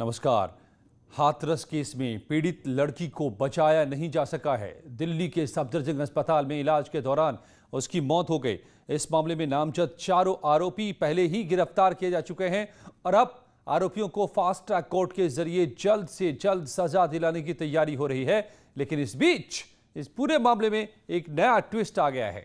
नमस्कार। हाथरस केस में पीड़ित लड़की को बचाया नहीं जा सका है। दिल्ली के सफदरजंग अस्पताल में इलाज के दौरान उसकी मौत हो गई। इस मामले में नामजद चारों आरोपी पहले ही गिरफ्तार किए जा चुके हैं और अब आरोपियों को फास्ट ट्रैक कोर्ट के जरिए जल्द से जल्द सजा दिलाने की तैयारी हो रही है। लेकिन इस बीच इस पूरे मामले में एक नया ट्विस्ट आ गया है।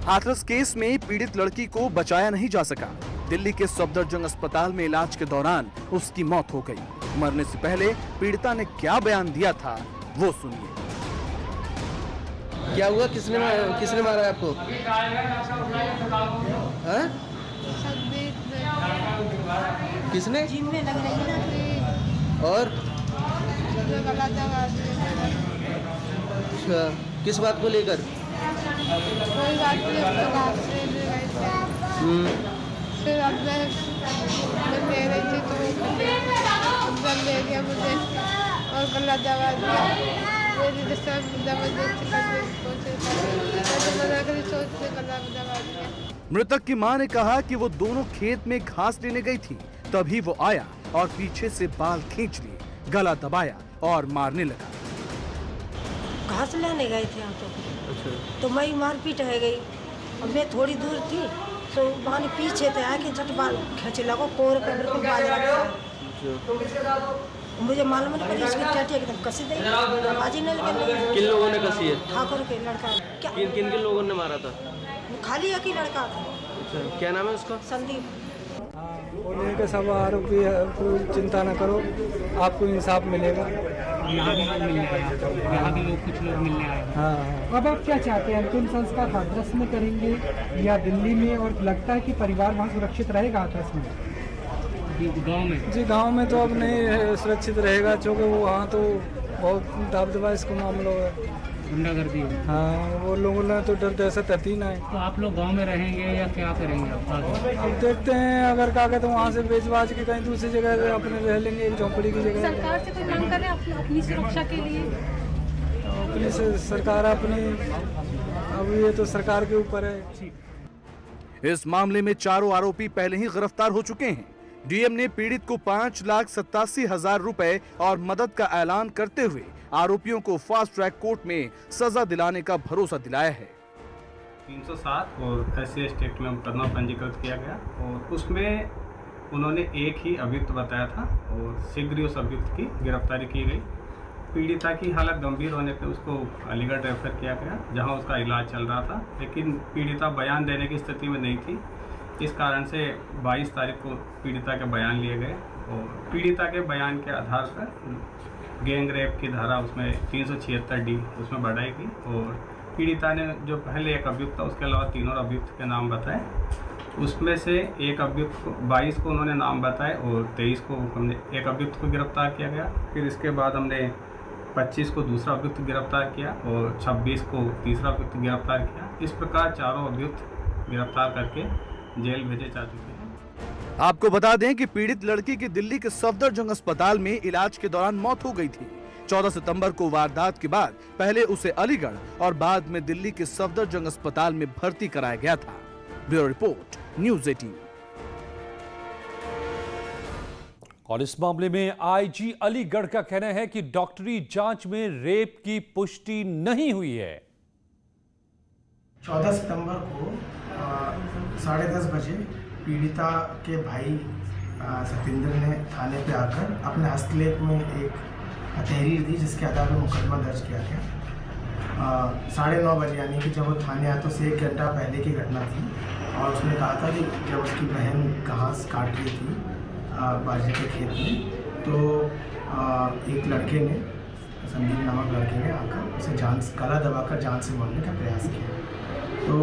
हाथरस केस में पीड़ित लड़की को बचाया नहीं जा सका। दिल्ली के सफदरजंग अस्पताल में इलाज के दौरान उसकी मौत हो गई। मरने से पहले पीड़िता ने क्या बयान दिया था वो सुनिए। क्या हुआ? किसने मारा आपको? हाँ? किसने? जिम में लग रही ना। और अच्छा, किस बात को लेकर? कोई बात नहीं, अब तो फिर अब मैं दे रही थी तो वो ले गया मुझे और गला दबा दिया। मेरी जबरदस्ती गला दबा दिया। मृतक की मां ने कहा कि वो दोनों खेत में घास लेने गई थी, तभी वो आया और पीछे से बाल खींच लिए, गला दबाया और मारने लगा। घास लेने गए थे हम तो मैं मारपीट है गई। अब मैं थोड़ी दूर थी तो वहाँ पीछे थे आके झट बाल खींचे लगो, कोर पे बिल्कुल बाल लगा। मुझे मालूम नहीं पड़ी, इसकी टट्टी एकदम कसी दी, आवाज ही नहीं लगी। किन लोगों ने कसी है? ठाकुर के लड़का। क्या किन लोगों ने मारा था? खाली एक ही लड़का था। अच्छा, क्या नाम है उसका? संदीप। बोलने का सब आरोपी है, कोई चिंता न करो, आपको इंसाफ मिलेगा। यहाँ भी लोग कुछ लोग मिलने आए हैं। हाँ। अब आप क्या चाहते हैं? अंतिम संस्कार हाथरस में करेंगे या दिल्ली में? और लगता है कि परिवार वहाँ सुरक्षित रहेगा हाथरस में? गांव में? जी गांव में तो अब नहीं सुरक्षित रहेगा, क्योंकि वो वहाँ तो बहुत दबदबा इसको मामला है, गुंडागर्दी है। हाँ, वो लोगों ने तो डर दहशत रहती ना है। तो आप लोग गांव में रहेंगे या क्या करेंगे आप? अब देखते हैं, अगर क्या कहते हैं वहाँ से बेच बाज के कहीं दूसरी जगह अपने रह लेंगे, एक झोंपड़ी की जगह। सरकार से कोई मांग करें अपनी सुरक्षा के लिए? अपनी सरकार अपनी, अब ये तो सरकार के ऊपर है। इस मामले में चारों आरोपी पहले ही गिरफ्तार हो चुके हैं। डीएम ने पीड़ित को 5,87,000 रुपए और मदद का ऐलान करते हुए आरोपियों को फास्ट ट्रैक कोर्ट में सजा दिलाने का भरोसा दिलाया है। 307 और SC एक्ट में मुकदमा पंजीकृत किया गया और उसमें उन्होंने एक ही अभियुक्त बताया था और शीघ्र ही उस अभियुक्त की गिरफ्तारी की गई। पीड़िता की हालत गंभीर होने पर उसको अलीगढ़ रेफर किया गया, जहां उसका इलाज चल रहा था, लेकिन पीड़िता बयान देने की स्थिति में नहीं थी। इस कारण से 22 तारीख को पीड़िता के बयान लिए गए और पीड़िता के बयान के आधार पर गैंग रेप की धारा उसमें 376D उसमें बढ़ाई गई और पीड़िता ने जो पहले एक अभियुक्त था उसके अलावा 3 और अभियुक्त के नाम बताए। उसमें से एक अभियुक्त को 22 को उन्होंने नाम बताए और 23 को हमने एक अभियुक्त को गिरफ्तार किया गया। फिर इसके बाद हमने 25 को दूसरा अभियुक्त गिरफ्तार किया और 26 को तीसरा अभियुक्त गिरफ्तार किया। इस प्रकार चारों अभियुक्त गिरफ्तार करके जेल भेजे जा चुके हैं। आपको बता दें कि पीड़ित लड़की की दिल्ली के सफदरजंग अस्पताल में इलाज के दौरान मौत हो गई थी। 14 सितंबर को वारदात के बाद पहले उसे अलीगढ़ और बाद में दिल्ली के सफदरजंग अस्पताल में भर्ती कराया गया था। Bureau report, news 18। और इस मामले में आईजी अलीगढ़ का कहना है कि डॉक्टरी जांच में रेप की पुष्टि नहीं हुई है। 14 सितंबर को 10:30 बजे पीड़िता के भाई सतेंद्र ने थाने पे आकर अपने हस्तलेख में एक तहरीर दी, जिसके आधार पर मुकदमा दर्ज किया गया। 9:30 बजे यानी कि जब वो थाने आया तो से 1 घंटा पहले की घटना थी और उसने कहा था कि जब उसकी बहन घास काट रही थी बाजरे के खेत में, तो एक लड़के ने, संदीप नामक लड़के ने आकर उसे गला दबाकर जान से मारने का प्रयास किया। तो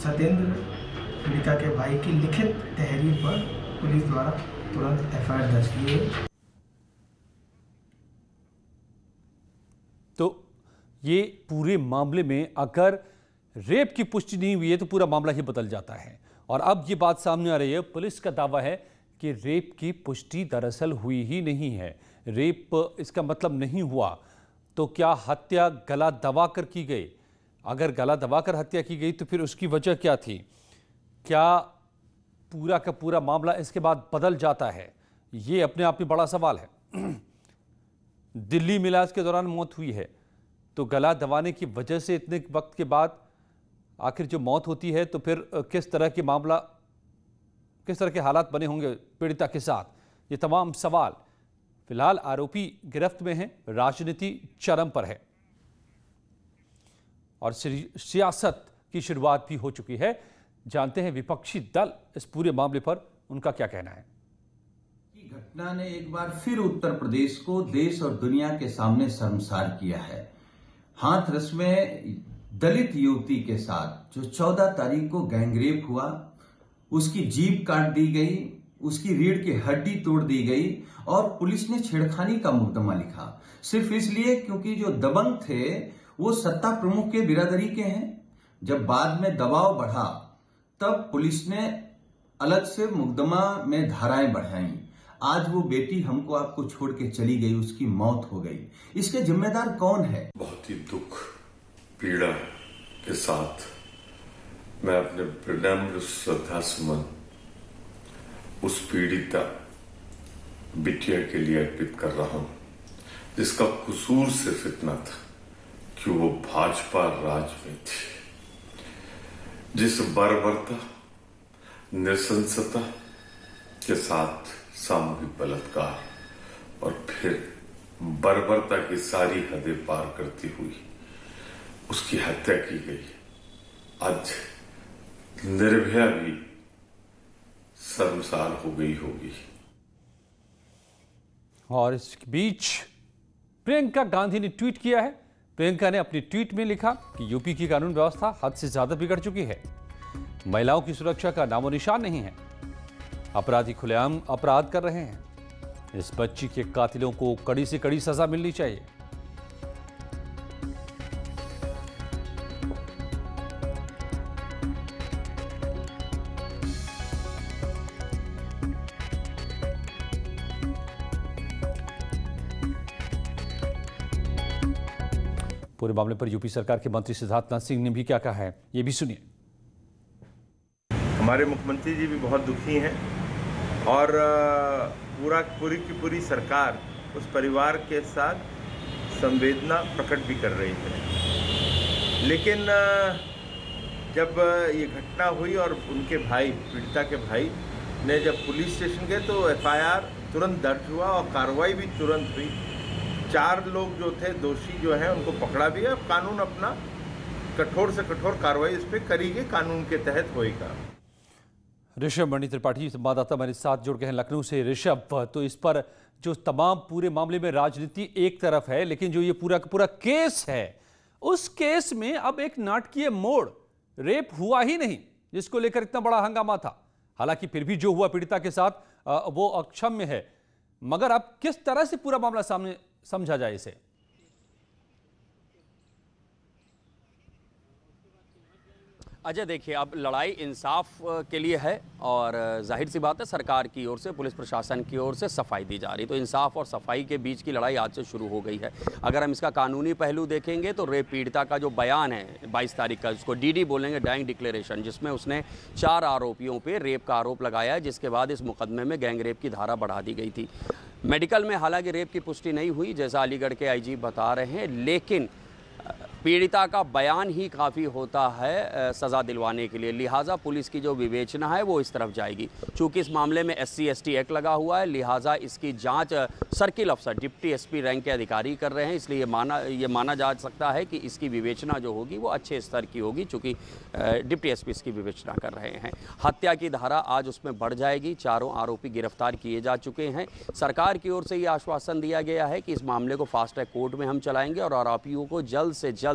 सतेंद्र पीड़िता के भाई की लिखित तहरीर पर पुलिस द्वारा तुरंत FIR दर्ज की गई। तो ये पूरे मामले में अगर रेप की पुष्टि नहीं हुई है तो पूरा मामला ही बदल जाता है। और अब ये बात सामने आ रही है, पुलिस का दावा है कि रेप की पुष्टि दरअसल हुई ही नहीं है। रेप इसका मतलब नहीं हुआ तो क्या हत्या गला दबाकर की गई? अगर गला दबाकर हत्या की गई तो फिर उसकी वजह क्या थी? क्या पूरा का पूरा मामला इसके बाद बदल जाता है? ये अपने आप में बड़ा सवाल है। दिल्ली में इलाज के दौरान मौत हुई है, तो गला दबाने की वजह से इतने वक्त के बाद आखिर जो मौत होती है तो फिर किस तरह के हालात बने होंगे पीड़िता के साथ? ये तमाम सवाल। फिलहाल आरोपी गिरफ्त में हैं, राजनीति चरम पर है और सियासत की शुरुआत भी हो चुकी है। जानते हैं विपक्षी दल इस पूरे मामले पर उनका क्या कहना है। घटना ने एक बार फिर उत्तर प्रदेश को देश और दुनिया के सामने शर्मसार किया है। हाथरस में दलित युवती के साथ जो 14 तारीख को गैंगरेप हुआ, उसकी जीभ काट दी गई, उसकी रीढ़ की हड्डी तोड़ दी गई और पुलिस ने छेड़खानी का मुकदमा लिखा, सिर्फ इसलिए क्योंकि जो दबंग थे वो सत्ता प्रमुख के बिरादरी के हैं। जब बाद में दबाव बढ़ा तब पुलिस ने अलग से मुकदमा में धाराएं बढ़ाई। आज वो बेटी हमको आपको छोड़ के चली गई, उसकी मौत हो गई। इसके जिम्मेदार कौन है? बहुत ही दुख पीड़ा के साथ मैं अपने विनम्र श्रद्धा सुमन उस पीड़िता बिटिया के लिए अर्पित कर रहा हूं, जिसका कसूर सिर्फ इतना था कि वो भाजपा राज में थी। जिस बर्बरता, नृशंसता के साथ सामूहिक बलात्कार और फिर बर्बरता की सारी हदें पार करती हुई उसकी हत्या की गई, आज निर्भया भी शर्मसार हो गई होगी। और इस बीच प्रियंका गांधी ने ट्वीट किया है। प्रियंका ने अपनी ट्वीट में लिखा कि यूपी की कानून व्यवस्था हद से ज्यादा बिगड़ चुकी है, महिलाओं की सुरक्षा का नामो निशान नहीं है, अपराधी खुलेआम अपराध कर रहे हैं, इस बच्ची के कातिलों को कड़ी से कड़ी सजा मिलनी चाहिए। पूरे मामले पर यूपी सरकार के मंत्री सिद्धार्थनाथ सिंह ने भी क्या कहा है, ये भी सुनिए। हमारे मुख्यमंत्री जी भी बहुत दुखी हैं और पूरी की पूरी सरकार उस परिवार के साथ संवेदना प्रकट भी कर रही है। लेकिन जब ये घटना हुई और उनके भाई, पीड़िता के भाई ने जब पुलिस स्टेशन गए तो एफआईआर तुरंत दर्ज हुआ और कार्रवाई भी तुरंत हुई। 4 लोग जो थे दोषी जो हैं उनको पकड़ा भी है। कानून अपना कठोर से कठोर कार्रवाई इस पर करेगी, कानून के तहत होएगा। ऋषभ मणि त्रिपाठी संवाददाता मेरे साथ जुड़ गए हैं लखनऊ से। ऋषभ, तो इस पर जो तमाम पूरे मामले में राजनीति एक तरफ है, लेकिन जो ये पूरा का पूरा केस है, उस केस में अब एक नाटकीय मोड़, रेप हुआ ही नहीं जिसको लेकर इतना बड़ा हंगामा था। हालांकि फिर भी जो हुआ पीड़िता के साथ वो अक्षम्य है, मगर अब किस तरह से पूरा मामला सामने समझा जाए इसे? अजय, देखिए, अब लड़ाई इंसाफ के लिए है और जाहिर सी बात है सरकार की ओर से, पुलिस प्रशासन की ओर से सफाई दी जा रही, तो इंसाफ और सफाई के बीच की लड़ाई आज से शुरू हो गई है। अगर हम इसका कानूनी पहलू देखेंगे तो रेप पीड़िता का जो बयान है 22 तारीख का, जिसको डीडी बोलेंगे, डाइंग डिक्लेरेशन, जिसमें उसने 4 आरोपियों पे रेप का आरोप लगाया है, जिसके बाद इस मुकदमे में गैंग रेप की धारा बढ़ा दी गई थी। मेडिकल में हालांकि रेप की पुष्टि नहीं हुई, जैसा अलीगढ़ के आईजी बता रहे हैं, लेकिन पीड़िता का बयान ही काफ़ी होता है सज़ा दिलवाने के लिए, लिहाजा पुलिस की जो विवेचना है वो इस तरफ जाएगी। चूँकि इस मामले में SC ST एक्ट लगा हुआ है, लिहाजा इसकी जांच सर्किल अफसर, डिप्टी SP रैंक के अधिकारी कर रहे हैं, इसलिए ये माना जा सकता है कि इसकी विवेचना जो होगी वो अच्छे स्तर की होगी, चूँकि डिप्टी SP इसकी विवेचना कर रहे हैं। हत्या की धारा आज उसमें बढ़ जाएगी। 4 आरोपी गिरफ्तार किए जा चुके हैं। सरकार की ओर से ये आश्वासन दिया गया है कि इस मामले को फास्ट ट्रैक कोर्ट में हम चलाएंगे और आरोपियों को जल्द से जल्द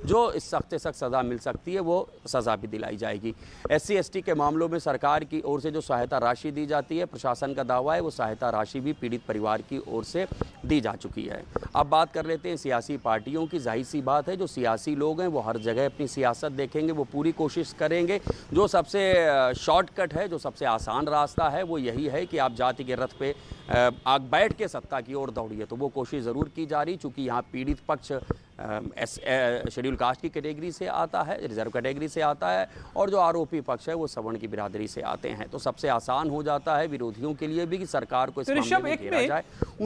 जो इस सख्त से सख्त सज़ा मिल सकती है वो सज़ा भी दिलाई जाएगी। SC ST के मामलों में सरकार की ओर से जो सहायता राशि दी जाती है, प्रशासन का दावा है वो सहायता राशि भी पीड़ित परिवार की ओर से दी जा चुकी है। अब बात कर लेते हैं सियासी पार्टियों की। जाहिर सी बात है जो सियासी लोग हैं वो हर जगह अपनी सियासत देखेंगे, वो पूरी कोशिश करेंगे। जो सबसे शॉर्टकट है, जो सबसे आसान रास्ता है वो यही है कि आप जाति के रथ पे बैठ के सत्ता की ओर दौड़ी है, तो वो कोशिश ज़रूर की जा रही, चूँकि यहाँ पीड़ित पक्ष शेड्यूल कास्ट की कैटेगरी से आता है, रिजर्व कैटेगरी से आता है, और जो आरोपी पक्ष है वो सवर्ण की बिरादरी से आते हैं, तो सबसे आसान हो जाता है विरोधियों के लिए भी कि सरकार को इस मामले में घेरा जाए।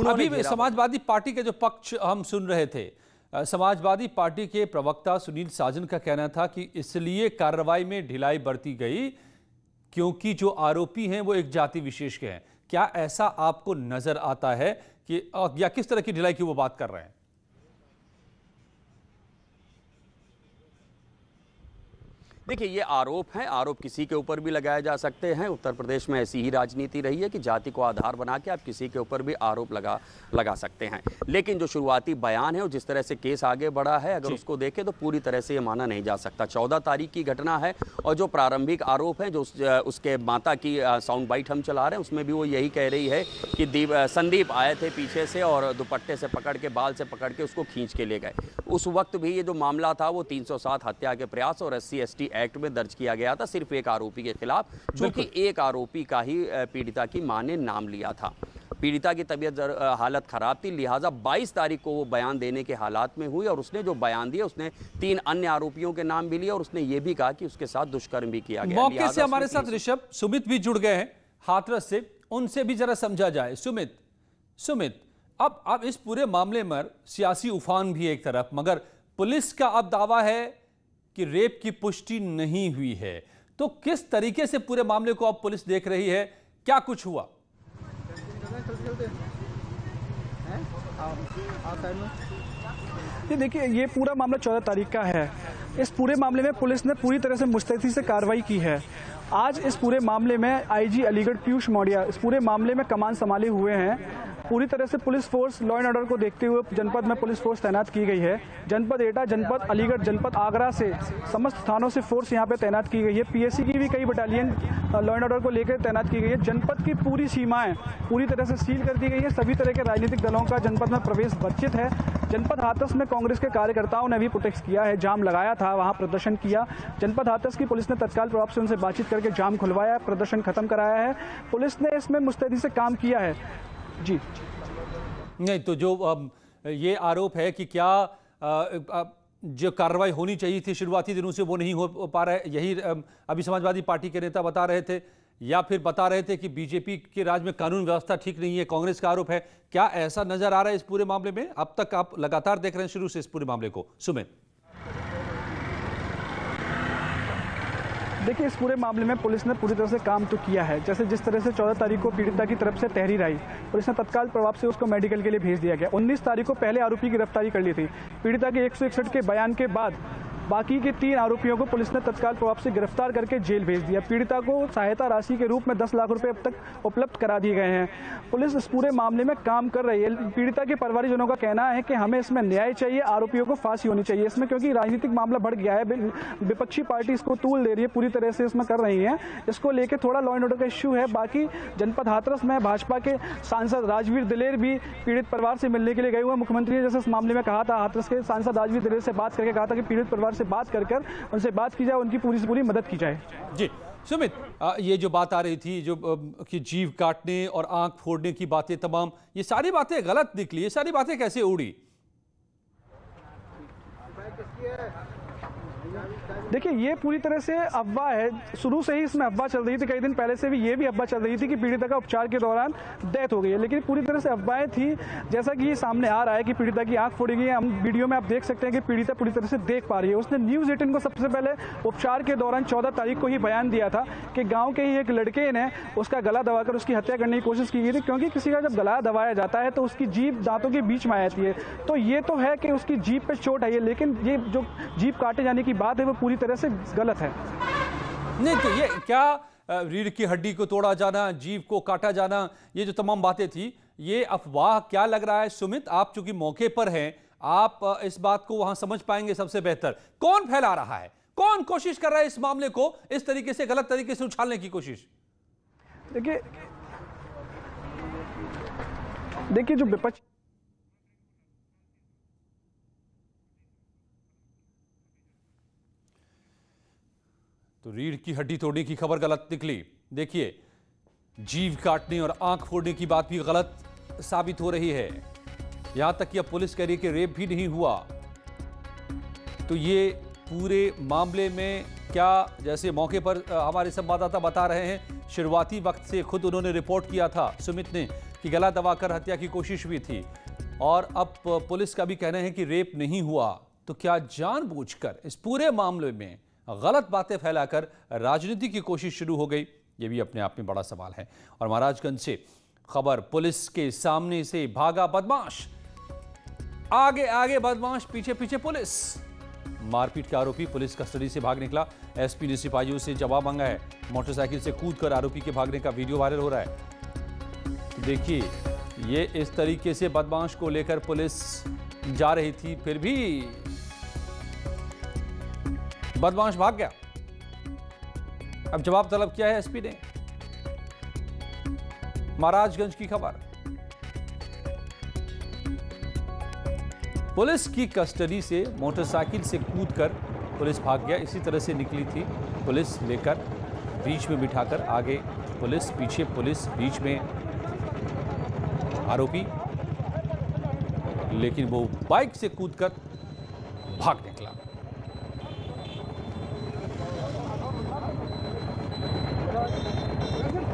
अभी समाजवादी पार्टी के जो पक्ष हम सुन रहे थे, समाजवादी पार्टी के प्रवक्ता सुनील साजन का कहना था कि इसलिए कार्रवाई में ढिलाई बरती गई क्योंकि जो आरोपी हैं वो एक जाति विशेष के हैं। क्या ऐसा आपको नजर आता है कि या किस तरह की ढिलाई की वो बात कर रहे हैं? देखिए, ये आरोप हैं, आरोप किसी के ऊपर भी लगाए जा सकते हैं। उत्तर प्रदेश में ऐसी ही राजनीति रही है कि जाति को आधार बना के आप किसी के ऊपर भी आरोप लगा सकते हैं। लेकिन जो शुरुआती बयान है और जिस तरह से केस आगे बढ़ा है, अगर उसको देखें तो पूरी तरह से ये माना नहीं जा सकता। 14 तारीख की घटना है और जो प्रारंभिक आरोप है, जो उसके माता की साउंड बाइट हम चला रहे हैं, उसमें भी वो यही कह रही है कि संदीप आए थे पीछे से और दुपट्टे से पकड़ के, बाल से पकड़ के उसको खींच के ले गए। उस वक्त भी ये जो मामला था वो 307 हत्या के प्रयास और SC/ST एक्ट में दर्ज किया गया था, सिर्फ एक आरोपी के खिलाफ, क्योंकि एक आरोपी का ही पीड़िता की मां ने नाम लिया था। पीड़िता की तबीयत हालत खराब थी, लिहाजा 22 तारीख को वो बयान देने के हालात में हुई और उसने जो बयान दिया उसने 3 अन्य आरोपियों के नाम भी लिए और उसने ये भी कहा कि उसके साथ दुष्कर्म भी किया गया। मौके से हमारे साथ ऋषभ सुमित भी जुड़ गए हैं हाथरस से, उनसे भी जरा समझा जाए। सुमित, अब इस पूरे मामले में सियासी उफान भी एक तरफ, मगर पुलिस का अब दावा है कि रेप की पुष्टि नहीं हुई है, तो किस तरीके से पूरे मामले को अब पुलिस देख रही है? क्या कुछ हुआ? ये देखिए, ये पूरा मामला 14 तारीख का है। इस पूरे मामले में पुलिस ने पूरी तरह से मुस्तैदी से कार्रवाई की है। आज इस पूरे मामले में IG अलीगढ़ पीयूष मौर्य इस पूरे मामले में कमान संभाले हुए हैं। पूरी तरह से police force law and order को देखते हुए जनपद में पुलिस फोर्स तैनात की गई है। जनपद एटा, जनपद अलीगढ़, जनपद आगरा से समस्त थानों से फोर्स यहां पे तैनात की गई है। PSC की भी कई बटालियन लॉ एंड ऑर्डर को लेकर तैनात की गई है। जनपद की पूरी सीमाएं पूरी तरह से सील कर दी गई है। सभी तरह के राजनीतिक दलों का जनपद में प्रवेश वर्जित है। जनपद हाथरस में कांग्रेस के कार्यकर्ताओं ने भी प्रोटेस्ट किया है, जाम लगाया था, वहां प्रदर्शन किया। जनपद हाथरस की पुलिस ने तत्काल प्रभाव से उनसे बातचीत करके जाम खुलवाया, प्रदर्शन खत्म कराया है। पुलिस ने इसमें मुस्तैदी से काम किया है। जी नहीं, तो जो ये आरोप है कि क्या जो कार्रवाई होनी चाहिए थी शुरुआती दिनों से वो नहीं हो पा रहा है, यही अभी समाजवादी पार्टी के नेता बता रहे थे, या फिर बता रहे थे कि बीजेपी के राज में कानून व्यवस्था ठीक नहीं है, कांग्रेस का आरोप है? क्या ऐसा नजर आ रहा है इस पूरे मामले में? अब तक आप लगातार देख रहे हैं शुरू से इस पूरे मामले को। सुमित, देखिए, इस पूरे मामले में पुलिस ने पूरी तरह से काम तो किया है। जैसे जिस तरह से 14 तारीख को पीड़िता की तरफ से तहरीर आई, पुलिस ने तत्काल प्रभाव से उसको मेडिकल के लिए भेज दिया गया। 19 तारीख को पहले आरोपी की गिरफ्तारी कर ली थी। पीड़िता के 161 के बयान के बाद बाकी के 3 आरोपियों को पुलिस ने तत्काल प्रभाव से गिरफ्तार करके जेल भेज दिया। पीड़िता को सहायता राशि के रूप में 10 लाख रुपए अब तक उपलब्ध करा दिए गए हैं। पुलिस इस पूरे मामले में काम कर रही है। पीड़िता के परिवारजनों का कहना है कि हमें इसमें न्याय चाहिए, आरोपियों को फांसी होनी चाहिए इसमें, क्योंकि राजनीतिक मामला बढ़ गया है। विपक्षी पार्टी इसको तूल दे रही है, पूरी तरह से इसमें कर रही है। इसको लेकर थोड़ा लॉ एंड ऑर्डर का इश्यू है। बाकी जनपद हाथरस में भाजपा के सांसद राजवीर दिलेर भी पीड़ित परिवार से मिलने के लिए गए हुए। मुख्यमंत्री ने जैसे इस मामले में कहा था, हाथरस के सांसद राजवीर दिलेर से बात करके कहा था कि पीड़ित परिवार से बात कर उनसे बात की जाए, उनकी पूरी से पूरी मदद की जाए। जी सुमित, ये जो बात आ रही थी जो कि जीव काटने और आंख फोड़ने की बातें, तमाम ये सारी बातें गलत निकली, ये सारी बातें कैसे उड़ी? देखिए, ये पूरी तरह से अफवाह है। शुरू से ही इसमें अफवाह चल रही थी, कई दिन पहले से भी ये भी अफवाह चल रही थी कि पीड़िता का उपचार के दौरान डेथ हो गई है, लेकिन पूरी तरह से अफवाहें थी। जैसा कि ये सामने आ रहा है कि पीड़िता की आंख फोड़ी गई है। हम वीडियो में आप देख सकते हैं कि पीड़िता पूरी तरह से देख पा रही है। उसने न्यूज़ 18 को सबसे पहले उपचार के दौरान 14 तारीख को ही बयान दिया था कि गाँव के ही एक लड़के ने उसका गला दबाकर उसकी हत्या करने की कोशिश की गई थी, क्योंकि किसी का जब गला दबाया जाता है तो उसकी जीभ दांतों के बीच में आ जाती है। तो ये तो है कि उसकी जीभ पे चोट आई है, लेकिन ये जो जीभ काटे जाने की बात है वो पूरी तरह से गलत है। नहीं, तो ये क्या रीढ़ की हड्डी को तोड़ा जाना, जीभ को काटा जाना, ये जो तमाम बातें थी, ये अफवाह क्या लग रहा है? सुमित, आप चूंकि मौके पर हैं, आप इस बात को वहां समझ पाएंगे सबसे बेहतर। कौन फैला रहा है, कौन कोशिश कर रहा है इस मामले को इस तरीके से, गलत तरीके से उछालने की कोशिश? देखिए जो विपक्ष तो रीढ़ की हड्डी तोड़ने की खबर गलत निकली। देखिए, जीव काटने और आंख फोड़ने की बात भी गलत साबित हो रही है। यहां तक कि अब पुलिस कह रही है कि रेप भी नहीं हुआ। तो ये पूरे मामले में क्या, जैसे मौके पर हमारे संवाददाता बता रहे हैं, शुरुआती वक्त से खुद उन्होंने रिपोर्ट किया था सुमित ने कि गला दबाकर हत्या की कोशिश भी थी, और अब पुलिस का भी कहना है कि रेप नहीं हुआ। तो क्या जानबूझकर इस पूरे मामले में गलत बातें फैलाकर राजनीति की कोशिश शुरू हो गई? ये भी अपने आप में बड़ा सवाल है। और महाराजगंज से खबर, पुलिस के सामने से भागा बदमाश, आगे आगे बदमाश, पीछे पीछे पुलिस। मारपीट के आरोपी पुलिस कस्टडी से भाग निकला। एसपी ने सिपाहियों से जवाब मांगा है। मोटरसाइकिल से कूदकर आरोपी के भागने का वीडियो वायरल हो रहा है। देखिए, ये इस तरीके से बदमाश को लेकर पुलिस जा रही थी, फिर भी बदमाश भाग गया। अब जवाब तलब किया है एसपी ने। महाराजगंज की खबर, पुलिस की कस्टडी से मोटरसाइकिल से कूदकर पुलिस भाग गया। इसी तरह से निकली थी पुलिस लेकर, बीच में बिठाकर, आगे पुलिस, पीछे पुलिस, बीच में आरोपी, लेकिन वो बाइक से कूदकर भाग निकला।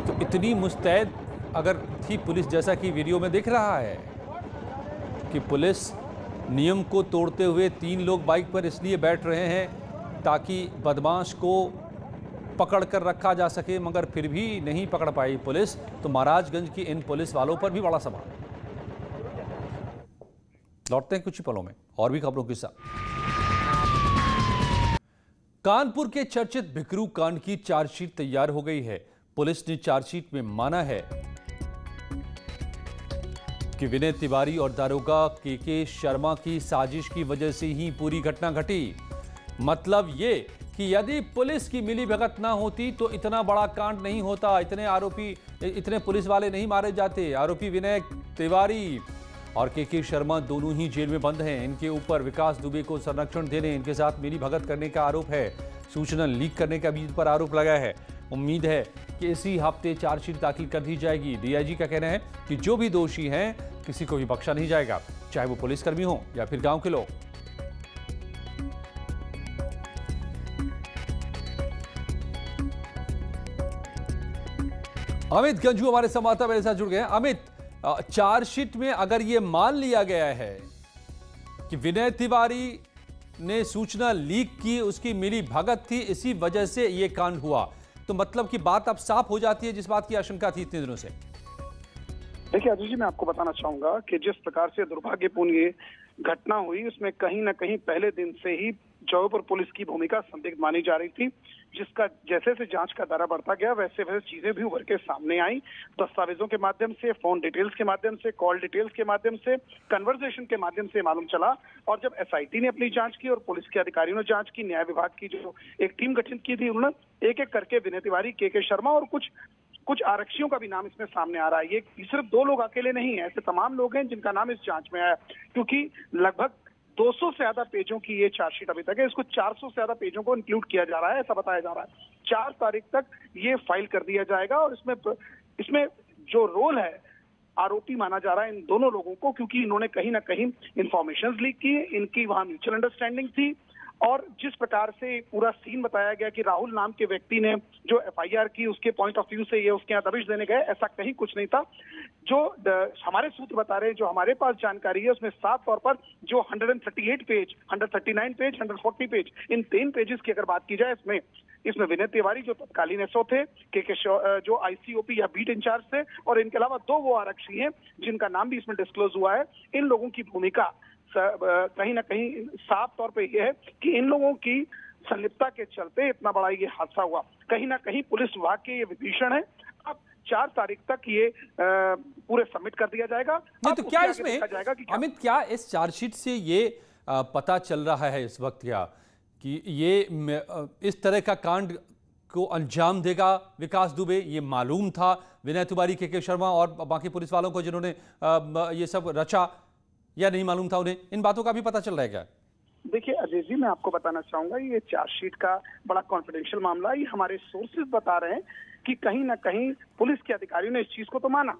तो इतनी मुस्तैद अगर थी पुलिस, जैसा कि वीडियो में दिख रहा है कि पुलिस नियम को तोड़ते हुए 3 लोग बाइक पर इसलिए बैठ रहे हैं ताकि बदमाश को पकड़ कर रखा जा सके, मगर फिर भी नहीं पकड़ पाई पुलिस। तो महाराजगंज की इन पुलिस वालों पर भी बड़ा सवाल। लौटते हैं कुछ ही पलों में और भी खबरों के साथ। कानपुर के चर्चित भिकरू कांड की चार्जशीट तैयार हो गई है। पुलिस ने चार्जशीट में माना है कि विनय तिवारी और दारोगा के शर्मा की साजिश की वजह से ही पूरी घटना घटी। मतलब ये कि यदि पुलिस की मिलीभगत ना होती तो इतना बड़ा कांड नहीं होता, इतने आरोपी, इतने पुलिस वाले नहीं मारे जाते। आरोपी विनय तिवारी और के शर्मा दोनों ही जेल में बंद हैं। इनके ऊपर विकास दुबे को संरक्षण देने, इनके साथ मिलीभगत करने का आरोप है। सूचना लीक करने का भी इन पर आरोप लगा है। उम्मीद है कि इसी हफ्ते चार्जशीट दाखिल कर दी जाएगी। डीआईजी का कहना है कि जो भी दोषी हैं किसी को भी बख्शा नहीं जाएगा, चाहे वो पुलिसकर्मी हो या फिर गांव के लोग। अमित गंजू हमारे संवाददाता मेरे साथ जुड़ गए हैं। अमित, चार्जशीट में अगर ये मान लिया गया है कि विनय तिवारी ने सूचना लीक की, उसकी मिली भगत थी, इसी वजह से ये कांड हुआ, तो मतलब कि बात अब साफ हो जाती है जिस बात की आशंका थी इतने दिनों से। देखिए अजय जी, मैं आपको बताना चाहूंगा कि जिस प्रकार से दुर्भाग्यपूर्ण ये घटना हुई, उसमें कहीं ना कहीं पहले दिन से ही जौहरपुर पुलिस की भूमिका संदिग्ध मानी जा रही थी, जिसका जैसे जैसे जांच का दायरा बढ़ता गया वैसे वैसे चीजें भी उभर के सामने आई। दस्तावेजों के माध्यम से, फोन डिटेल्स के माध्यम से, कॉल डिटेल्स के माध्यम से, कन्वर्सेशन के माध्यम से मालूम चला। और जब एसआईटी ने अपनी जांच की और पुलिस के अधिकारियों ने जांच की, न्याय विभाग की जो एक टीम गठित की थी, उन्होंने एक एक करके विनय तिवारी, के शर्मा और कुछ आरक्षियों का भी नाम इसमें सामने आ रहा है। ये सिर्फ 2 लोग अकेले नहीं है, ऐसे तमाम लोग हैं जिनका नाम इस जांच में आया, क्योंकि लगभग 200 से ज्यादा पेजों की ये चार्जशीट अभी तक है। इसको 400 से ज्यादा पेजों को इंक्लूड किया जा रहा है, ऐसा बताया जा रहा है। 4 तारीख तक ये फाइल कर दिया जाएगा। और इसमें जो रोल है, आरोपी माना जा रहा है इन दोनों लोगों को, क्योंकि इन्होंने कहीं ना कहीं इंफॉर्मेशन लीक की, इनकी वहां म्यूचुअल अंडरस्टैंडिंग थी। और जिस प्रकार से पूरा सीन बताया गया कि राहुल नाम के व्यक्ति ने जो एफआईआर की, उसके पॉइंट ऑफ व्यू से ये उसके यहाँ दबिश देने गए, ऐसा कहीं कुछ नहीं था। जो हमारे सूत्र बता रहे हैं, जो हमारे पास जानकारी है, उसमें साफ तौर पर जो 138 पेज, 139 पेज, 140 पेज, इन 3 पेजेस की अगर बात की जाए, इसमें विनय तिवारी जो तत्कालीन एसओ थे, के जो आईसीओपी या बीट इंचार्ज थे, और इनके अलावा 2 वो आरक्षी हैं जिनका नाम भी इसमें डिस्क्लोज हुआ है। इन लोगों की भूमिका कहीं ना कहीं साफ तौर पे ये है कि इन लोगों की संलिप्तता के चलते इतना बड़ा ये हादसा हुआ। कहीं ना कहीं पुलिस विभाग के ये विभीषण है। अब 4 तारीख तक ये पूरे सबमिट कर दिया जाएगा। नहीं तो क्या इसमें अमित, क्या इस चार्जशीट से ये पता चल रहा है इस वक्त क्या कि ये इस तरह का कांड को अंजाम देगा विकास दुबे? ये मालूम था विनय तिवारी, के शर्मा और बाकी पुलिस वालों को जिन्होंने ये सब रचा, या नहीं मालूम था उन्हें? इन बातों का भी पता चल रहा है क्या? देखिए अजय जी, मैं आपको बताना चाहूंगा ये चार्जशीट का बड़ा कॉन्फिडेंशियल मामला है। ये हमारे सोर्सेज बता रहे हैं कि कहीं ना कहीं पुलिस के अधिकारियों ने इस चीज को तो माना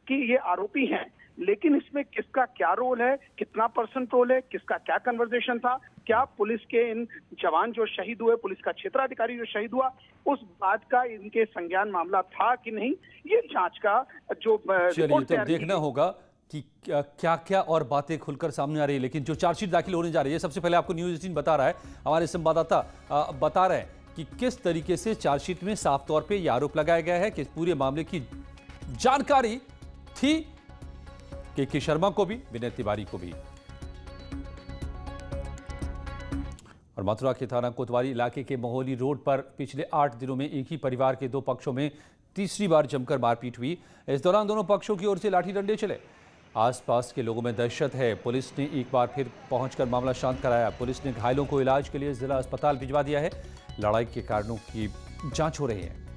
कि ये आरोपी हैं, लेकिन इसमें किसका क्या रोल है, कितना % रोल है, किसका क्या कन्वर्सेशन था, क्या पुलिस के इन जवान जो शहीद हुए, पुलिस का क्षेत्राधिकारी जो शहीद हुआ, उस बात का इनके संज्ञान मामला था कि नहीं, ये जांच का जो चलिए तो देखना होगा कि क्या क्या और बातें खुलकर सामने आ रही है। लेकिन जो चार्जशीट दाखिल होने जा रही है, सबसे पहले आपको न्यूज़ 18 बता रहा है, हमारे संवाददाता बता रहे हैं कि किस तरीके से चार्जशीट में साफ तौर पे यह आरोप लगाया गया है कि इस पूरे मामले की जानकारी थी के शर्मा को भी, विनय तिवारी को भी। और मथुरा के थाना कोतवाली इलाके के मोहली रोड पर पिछले 8 दिनों में एक ही परिवार के 2 पक्षों में तीसरी बार जमकर मारपीट हुई। इस दौरान दोनों पक्षों की ओर से लाठी डंडे चले। आसपास के लोगों में दहशत है। पुलिस ने एक बार फिर पहुंचकर मामला शांत कराया। पुलिस ने घायलों को इलाज के लिए जिला अस्पताल भिजवा दिया है। लड़ाई के कारणों की जांच हो रही है।